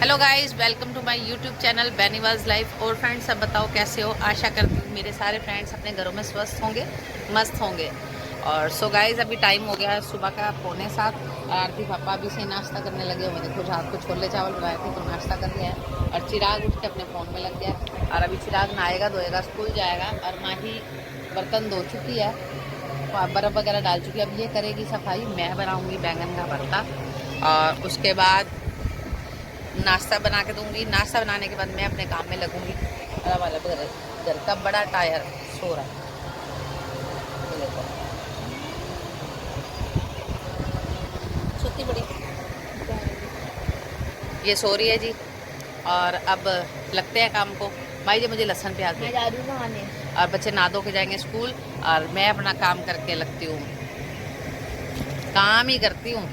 Hello guys, welcome to my YouTube channel बेनीवाज life. और friends, सब बताओ कैसे हो। आशा करती हूँ मेरे सारे फ्रेंड्स अपने घरों में स्वस्थ होंगे, मस्त होंगे। और सो गाइस, अभी टाइम हो गया है सुबह का 6:45 और आरती पापा अभी से नाश्ता करने लगे हुए। देखो, रात को छोले चावल बनाए थे तो नाश्ता कर लिया है। और चिराग उठ के अपने फ़ोन में लग गया है। और अभी चिराग नहाएगा धोएगा, स्कूल जाएगा। और माही बर्तन धो चुकी है, बर्फ़ वगैरह डाल चुकी है। अब ये करेगी सफाई, मैं बनाऊँगी बैंगन का भरता। और उसके बाद नाश्ता बना के दूंगी। नाश्ता बनाने के बाद मैं अपने काम में लगूंगी। वाला घर का बड़ा टायर सो रहा है, ये देखो, सोती बड़ी ये सो रही है जी। और अब लगते हैं काम को। भाई जी, मुझे लहसुन प्याज दे। और बच्चे नहा धो के जाएंगे स्कूल और मैं अपना काम करके लगती हूँ, काम ही करती हूँ,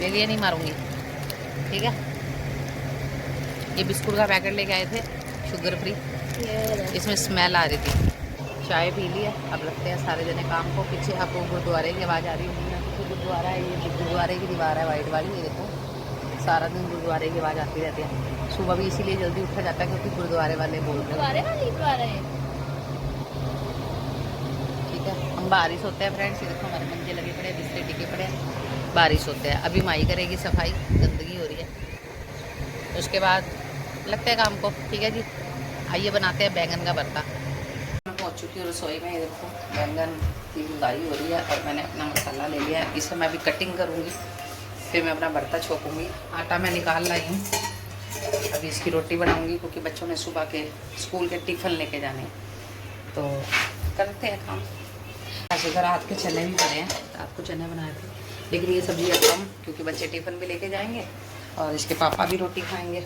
ये नहीं मारूंगी। ठीक है। ये बिस्कुट का पैकेट लेके आए थे, शुगर फ्री। इसमें स्मेल आ रही थी। चाय पी ली है, अब लगते हैं सारे जने काम को। पीछे आपको गुरुद्वारे की आवाज़ आ रही होगी ना, पीछे गुरुद्वारा है। ये गुरुद्वारे की दीवार है वाइट वाली, ये देखो। सारा दिन गुरुद्वारे की आवाज़ आती रहती है। सुबह भी इसीलिए जल्दी उठा जाता है क्योंकि गुरुद्वारे वाले बोल रहे हैं। ठीक है, हम बारिश होते हैं फ्रेंड्स। ये देखो, हमारे मंजे लगे पड़े हैं, बिस्तर टिके पड़े हैं, बारिश होते हैं। अभी माई करेगी सफाई, गंदगी हो रही है। उसके बाद लगते हैं काम को। ठीक है जी, आइए बनाते हैं बैंगन का भरता। मैं पहुंच चुकी हूँ रसोई में। ये देखो, बैंगन की गुंदाई हो रही है और मैंने अपना मसाला ले लिया है। इसे मैं अभी कटिंग करूँगी, फिर मैं अपना भरता छोकूँगी। आटा मैं निकाल लाई हूँ, अभी इसकी रोटी बनाऊँगी क्योंकि बच्चों ने सुबह के स्कूल के टिफ़िन लेके जाने हैं। तो करते हैं काम। ऐसे तो रात के चने भी पड़े हैं, रात को चने बनाए थे, लेकिन ये सब्जी कम क्योंकि बच्चे टिफ़िन भी लेके जाएंगे और इसके पापा भी रोटी खाएंगे।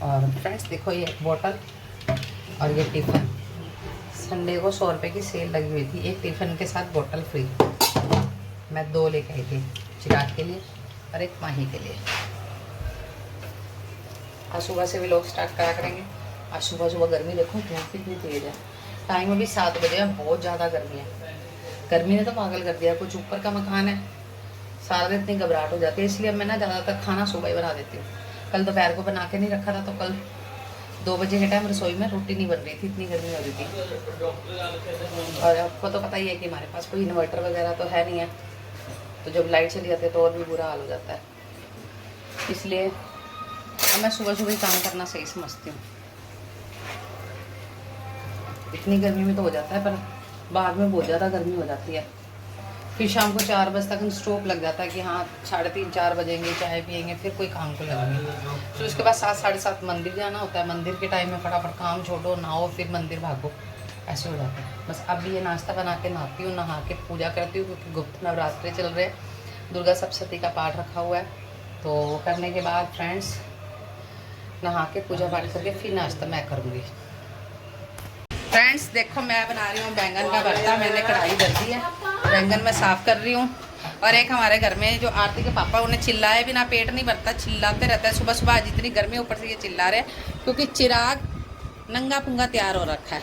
और फ्रेंड्स देखो, ये एक बोतल और ये टिफ़िन। संडे को 100 रुपये की सेल लगी हुई थी, एक टिफ़िन के साथ बोतल फ्री। मैं 2 लेके आई थी, चिराग के लिए और एक माही के लिए। आज सुबह से भी लोग स्टार्ट करा करेंगे। आज सुबह सुबह गर्मी देखो कितनी तेज़ है। टाइम अभी 7 बजे है, बहुत ज़्यादा गर्मी है। गर्मी ने तो पागल कर दिया। कुछ ऊपर का मकान है, सारा दिन इतनी घबराहट हो जाती है। इसलिए मैं ना ज़्यादातर खाना सुबह ही बना देती हूँ। कल दोपहर को बना के नहीं रखा था, तो कल 2 बजे के टाइम रसोई में रोटी नहीं बन रही थी, इतनी गर्मी हो रही थी। और आपको तो पता ही है कि हमारे पास कोई इन्वर्टर वगैरह तो है नहीं है, तो जब लाइट चली जाती है तो और भी बुरा हाल हो जाता है। इसलिए मैं सुबह सुबह ही काम करना सही समझती हूँ। इतनी गर्मी में तो हो जाता है, पर बाद में बहुत ज़्यादा गर्मी हो जाती है। फिर शाम को 4 बजे तक स्टॉप लग जाता है कि हाँ 3:30-4 बजेंगे, चाय पियेंगे, फिर कोई काम को लगेंगे। फिर उसके बाद 7-7:30 मंदिर जाना होता है। मंदिर के टाइम में फटाफट काम छोड़ो, नहाओ, फिर मंदिर भागो, ऐसे हो जाता है। बस अब ये नाश्ता बना के नहाती हूँ, नहा के पूजा करती हूँ क्योंकि गुप्त नवरात्रि चल रहे हैं। दुर्गा सप्तशती का पाठ रखा हुआ है, तो करने के बाद फ्रेंड्स नहा के पूजा पाठ करके फिर नाश्ता मैं करूँगी। फ्रेंड्स देखो, मैं बना रही हूँ बैंगन का भरता। मैंने कढ़ाई धर दी है, बैंगन मैं साफ़ कर रही हूँ। और एक हमारे घर में जो आरती के पापा, उन्हें चिल्लाए बिना पेट नहीं भरता, चिल्लाते रहते हैं सुबह सुबह। आज इतनी गर्मी, ऊपर से ये चिल्ला रहे हैं क्योंकि चिराग नंगा पुंगा तैयार हो रखा है।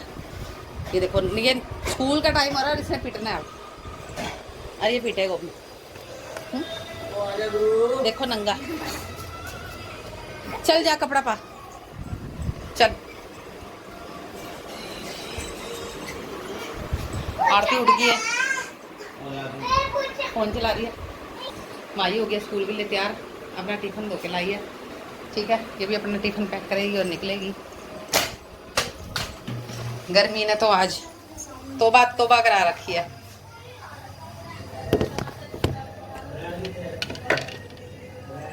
ये देखो, ये स्कूल का टाइम हो रहा है और इसने पिटना है। अरे ये पीटेगा भी। देखो नंगा, चल जा कपड़ा पा, चल। आरती उठ गई है, फोन चला रही है। माई हो गया स्कूल के लिए तैयार, अपना टिफ़िन धो के लाई है। ठीक है, ये भी अपना टिफ़िन पैक करेगी और निकलेगी। गर्मी ने तो आज तौबा तौबा करा रखी है।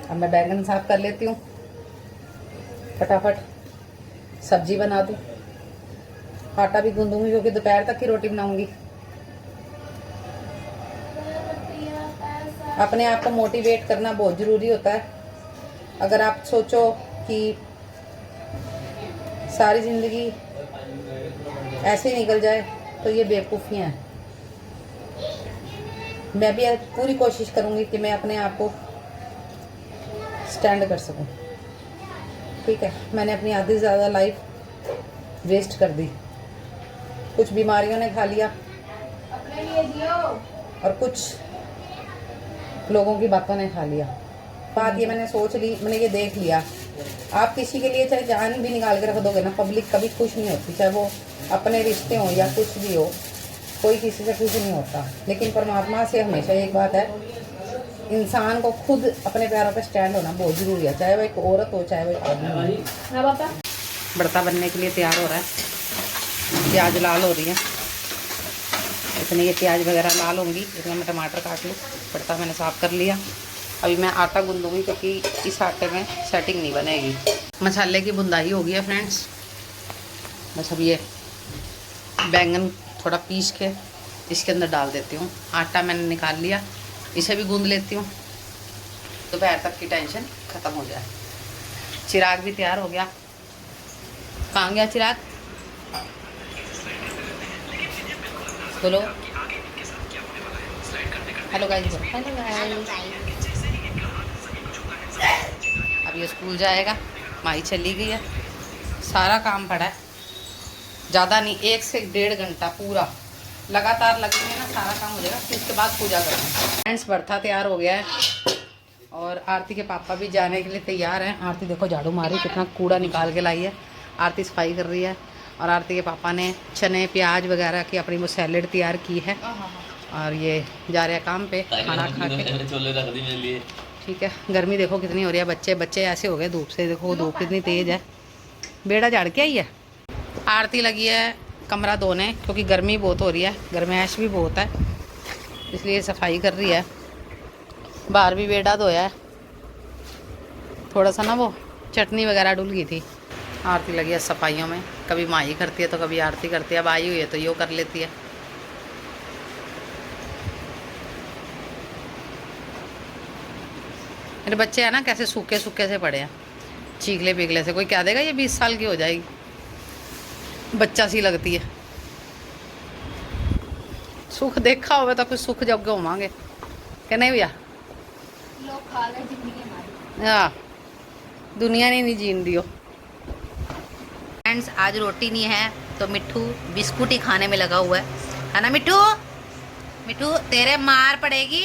अब मैं बैंगन साफ कर लेती हूँ, फटाफट सब्जी बना दूँ। आटा भी गूंदूंगी क्योंकि दोपहर तक की रोटी बनाऊंगी। अपने आप को मोटिवेट करना बहुत ज़रूरी होता है। अगर आप सोचो कि सारी ज़िंदगी ऐसे ही निकल जाए तो ये बेवकूफ़ियाँ हैं। मैं भी पूरी कोशिश करूँगी कि मैं अपने आप को स्टैंड कर सकूँ। ठीक है, मैंने अपनी आधी से ज़्यादा लाइफ वेस्ट कर दी। कुछ बीमारियों ने खा लिया और कुछ लोगों की बातों ने खा लिया। बात ये मैंने सोच ली, मैंने ये देख लिया, आप किसी के लिए चाहे जान भी निकाल के रख दोगे ना, पब्लिक कभी खुश नहीं होती, चाहे वो अपने रिश्ते हों या कुछ भी हो, कोई किसी से खुश नहीं होता। लेकिन परमात्मा से हमेशा एक बात है, इंसान को खुद अपने पैरों पे स्टैंड होना बहुत ज़रूरी है, चाहे वो एक औरत हो चाहे वो एक आदमी हो। भरता बनने के लिए तैयार हो रहा है, प्याज लाल हो रही है, इतने ये प्याज वगैरह लाल होंगी, इतना मैं टमाटर काट लूँ। भरता मैंने साफ़ कर लिया, अभी मैं आटा गूंदूँगी क्योंकि इस आटे में सेटिंग नहीं बनेगी। मसाले की बुंदाई हो गई है फ्रेंड्स, बस अब ये बैंगन थोड़ा पीस के इसके अंदर डाल देती हूँ। आटा मैंने निकाल लिया, इसे भी गूंद लेती हूँ, दोपहर तक की टेंशन ख़त्म हो जाए। चिराग भी तैयार हो गया, कहाँ गया चिराग? बोलो हेलो गाइस। Hello guys. अब ये स्कूल जाएगा, माई चली गई है, सारा काम पड़ा है, ज़्यादा नहीं, 1 से 1.5 घंटा पूरा लगातार लगेंगे ना, सारा काम हो जाएगा। फिर उसके बाद पूजा करेंगे। फ्रेंड्स भरता तैयार हो गया है और आरती के पापा भी जाने के लिए तैयार हैं। आरती देखो झाड़ू मारी, कितना कूड़ा निकाल के लाई है, आरती सफाई कर रही है। और आरती के पापा ने चने प्याज वगैरह की अपनी वो सैलेड तैयार की है और ये जा रहे हैं काम पे खाना खा के। छोले रख दी मेरे लिए, ठीक है। गर्मी देखो कितनी हो रही है, बच्चे ऐसे हो गए धूप से, देखो धूप कितनी तेज़ है। बेड़ा झाड़ के आई है। आरती लगी है कमरा धोने क्योंकि गर्मी बहुत हो रही है, गर्मैश भी बहुत है, इसलिए सफाई कर रही है। बाहर भी बेड़ा धोया है, थोड़ा सा ना वो चटनी वगैरह डुल गई थी। आरती लगी है सफाइयों में, कभी माही करती है तो कभी आरती करती है। अब आई हुई है तो यो कर लेती है। मेरे बच्चे हैं ना कैसे सूखे सूखे से पड़े हैं, चीखले पिघले से। कोई क्या देगा ये 20 साल की हो जाएगी, बच्चा सी लगती है। सुख देखा होगा तो फिर सुख जब होवांगे कि नहीं भैया? हाँ, दुनिया नहीं जीन दियो। फ्रेंड्स आज रोटी नहीं है तो मिट्ठू बिस्कुट ही खाने में लगा हुआ है ना मिट्ठू? मिट्ठू तेरे मार पड़ेगी,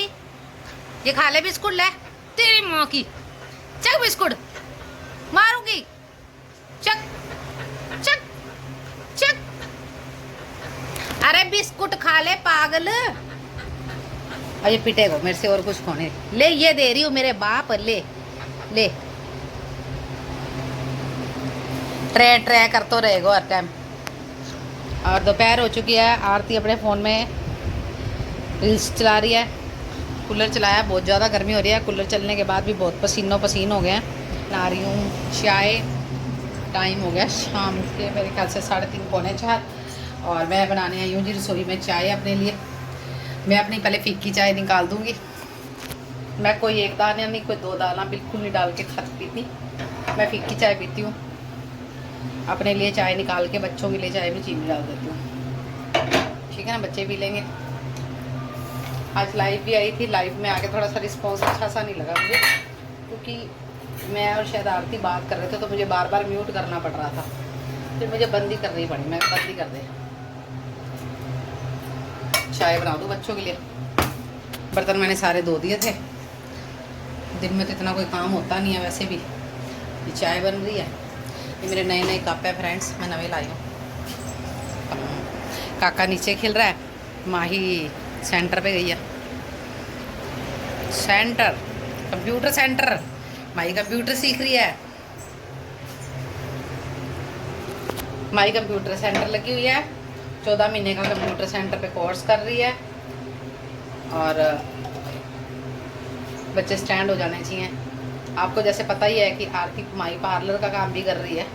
ये खा ले बिस्कुट, ले तेरी माँ की, चक बिस्कुट मारूंगी, चक चक चक। अरे बिस्कुट खा ले पागल, अरे पिटेगा मेरे से और कुछ खाने। ले ये दे रही हूँ मेरे बाप, ले ले, ट्रे कर तो रहेगा हर टाइम। और दोपहर हो चुकी है, आरती अपने फ़ोन में रील्स चला रही है। कूलर चलाया, बहुत ज़्यादा गर्मी हो रही है, कूलर चलने के बाद भी बहुत पसीनो पसीन हो गए हैं। बना रही हूँ चाय, टाइम हो गया शाम के मेरे ख्याल से 3:30 पौने 4, और मैं बनाने आई हूँ जी रसोई में चाय अपने लिए। मैं अपनी पहले फीकी चाय निकाल दूँगी, मैं कोई 1 दाना नहीं कोई 2 दाना बिल्कुल नहीं डाल के खाती पीती, मैं फीकी चाय पीती हूँ। अपने लिए चाय निकाल के बच्चों के लिए चाय में चीनी डाल देती हूँ, ठीक है ना, बच्चे पी लेंगे। आज लाइव भी आई थी, लाइव में आके थोड़ा सा रिस्पॉन्स अच्छा सा नहीं लगा मुझे, क्योंकि मैं और शायद आरती बात कर रहे थे तो मुझे बार बार म्यूट करना पड़ रहा था, फिर मुझे बंद ही करनी पड़ी। मैं बंद ही कर दे, चाय बना दूँ बच्चों के लिए। बर्तन मैंने सारे धो दिए थे, दिन में तो इतना कोई काम होता नहीं है वैसे भी। ये चाय बन रही है, ये मेरे नए नए कप है फ्रेंड्स, मैं नवे लाई हूँ। काका नीचे खेल रहा है, माही सेंटर पे गई है, सेंटर कंप्यूटर सेंटर, माही कंप्यूटर सीख रही है। माही कंप्यूटर सेंटर लगी हुई है, 14 महीने का कंप्यूटर सेंटर पे कोर्स कर रही है। और बच्चे स्टैंड हो जाने चाहिए। आपको जैसे पता ही है कि आरती माई पार्लर का काम भी कर रही है।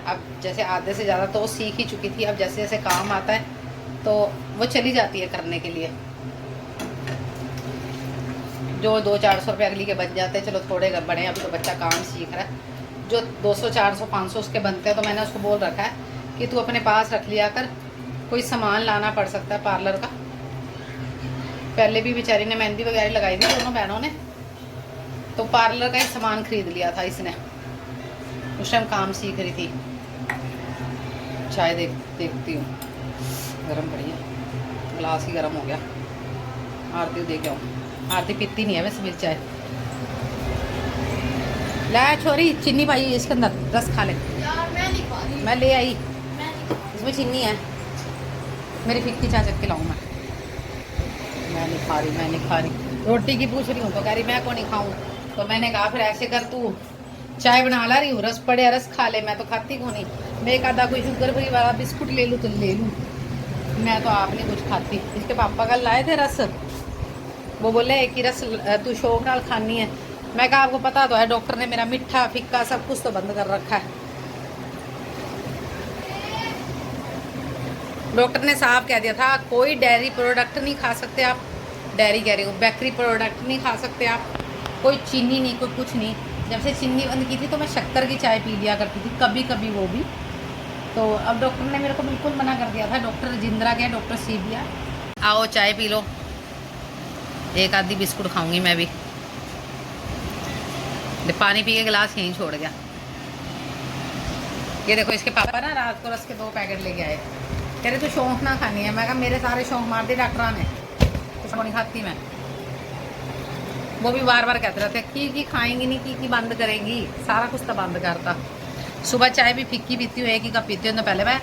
अब जैसे आधे से ज़्यादा तो वो सीख ही चुकी थी, अब जैसे जैसे काम आता है तो वो चली जाती है करने के लिए। जो 200-400 रुपये अगली के बच जाते हैं, चलो थोड़े बड़े, अभी तो बच्चा काम सीख रहा है। जो 200-400-500 उसके बनते हैं तो मैंने उसको बोल रखा है कि तू अपने पास रख लिया कर, कोई सामान लाना पड़ सकता है पार्लर का। पहले भी बेचारी ने मेहंदी वगैरह लगाई थी दोनों बहनों ने, तो पार्लर का ही सामान खरीद लिया था इसने, उस टाइम काम सीख रही थी। चाय देखती हूँ, गरम पड़ी है, गिलास ही गरम हो गया। आरती को दे के आऊँ। आरती पीती नहीं है वैसे मेरी चाय। ला छोरी चीनी पाई इसके अंदर, रस खा ले। यार मैं नहीं खा रही। मैं ले आई, मैं नहीं खा इसमें चीनी है। मेरी फिक्की चाय चख के लाऊँ मैं। मैं नहीं खा रही, मैं नहीं खा रही। रोटी की पूछ रही हूँ तो कह रही मैं को नहीं खाऊँ। तो मैंने कहा फिर ऐसे कर, तू चाय बना ला रही हूँ, रस पड़े रस खा ले, मैं तो खाती को नहीं। मैं एक आधा कोई शुगर फ्री वाला बिस्कुट ले लूँ तो ले लूँ, मैं तो आप नहीं कुछ खाती। इसके पापा कल लाए थे रस, वो बोले कि रस तू शौक नाल खानी है। मैं कहा आपको पता तो है डॉक्टर ने मेरा मीठा फिक्का सब कुछ तो बंद कर रखा है। डॉक्टर ने साफ कह दिया था कोई डेयरी प्रोडक्ट नहीं खा सकते आप, डेयरी कह रही हूँ बेकरी प्रोडक्ट नहीं खा सकते आप, कोई चीनी नहीं, कोई कुछ नहीं। जब से चीनी बंद की थी तो मैं शक्कर की चाय पी लिया करती थी कभी कभी, वो भी। तो अब डॉक्टर ने मेरे को बिल्कुल मना कर दिया था। डॉक्टर जिंद्रा के, डॉक्टर सीबिया। आओ चाय पी लो, एक आधी बिस्कुट खाऊंगी मैं भी। पानी पी के गिलास यहीं छोड़ गया। ये देखो इसके पापा ना रात को रस के 2 पैकेट लेके आए, कह रहे तू शौक ना खानी है। मैं कहा मेरे सारे शौक मार दिए डॉक्टर ने, कुछ नहीं खाती मैं। वो भी बार बार कहते रहते की खाएंगी नहीं, की बंद करेंगी, सारा कुछ तो बंद करता। सुबह चाय भी फिक्की पीती हूँ, एक ही कप पीती हूँ। तो पहले मैं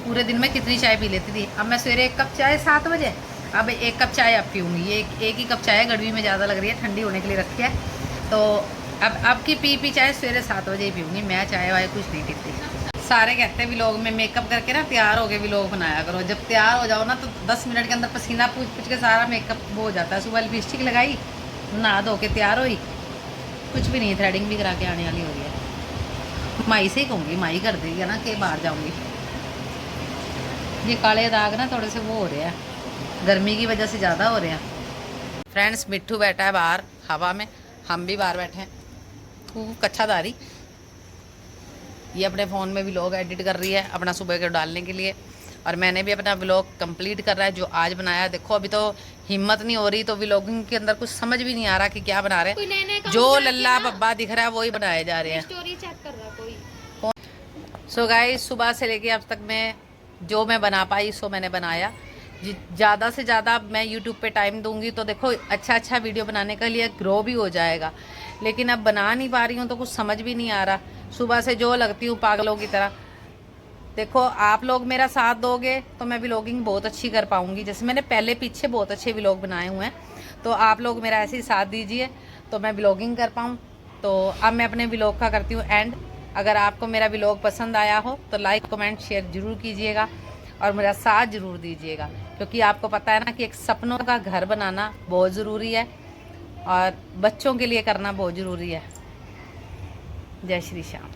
पूरे दिन में कितनी चाय पी लेती थी। अब मैं सवेरे 1 कप चाय 7 बजे, अब 1 कप चाय अब पीऊँगी। ये एक ही कप चाय गर्मी में ज़्यादा लग रही है, ठंडी होने के लिए रखी है। तो अब की पी चाय सवेरे 7 बजे ही पीऊँगी मैं, चाय वाय कुछ नहीं पीती। सारे कहते हैं व्लॉग में मेकअप करके ना तैयार होके व्लॉग बनाया करो। जब तैयार हो जाओ ना तो 10 मिनट के अंदर पसीना पूछ के सारा मेकअप वो हो जाता है। सुबह लिपस्टिक लगाई, नहा धो के तैयार हुई, कुछ भी नहीं, थ्रेडिंग भी करा के आने वाली हो रही है। माई से ही कहूँगी, माई कर देगी ना कि बाहर जाऊँगी। ये काले दाग ना थोड़े से वो हो रहे हैं, गर्मी की वजह से ज़्यादा हो रहे हैं। फ्रेंड्स मिट्ठू बैठा है बाहर हवा में, हम भी बाहर बैठे हैं। कच्छादारी ये अपने फ़ोन में व्लॉग एडिट कर रही है अपना सुबह के डालने के लिए, और मैंने भी अपना व्लॉग कंप्लीट कर रहा है जो आज बनाया। देखो अभी तो हिम्मत नहीं हो रही, तो व्लॉगिंग के अंदर कुछ समझ भी नहीं आ रहा कि क्या बना रहे हैं। जो लल्ला बब्बा दिख रहा है वही बनाए जा रहे हैं। स्टोरी चेक कर रहा कोई। सो गाइस सुबह से लेके अब तक मैं जो मैं बना पाई सो मैंने बनाया। ज़्यादा से ज़्यादा मैं यूट्यूब पे टाइम दूंगी तो देखो अच्छा वीडियो बनाने के लिए ग्रो भी हो जाएगा, लेकिन अब बना नहीं पा रही हूँ तो कुछ समझ भी नहीं आ रहा। सुबह से जो लगती हूँ पागलों की तरह। देखो आप लोग मेरा साथ दोगे तो मैं व्लॉगिंग बहुत अच्छी कर पाऊँगी। जैसे मैंने पहले पीछे बहुत अच्छे व्लॉग बनाए हुए हैं, तो आप लोग मेरा ऐसे ही साथ दीजिए तो मैं व्लॉगिंग कर पाऊँ। तो अब मैं अपने व्लॉग का करती हूँ एंड। अगर आपको मेरा व्लॉग पसंद आया हो तो लाइक कमेंट शेयर ज़रूर कीजिएगा और मेरा साथ ज़रूर दीजिएगा, क्योंकि आपको पता है ना कि एक सपनों का घर बनाना बहुत ज़रूरी है और बच्चों के लिए करना बहुत ज़रूरी है। जय श्री श्याम।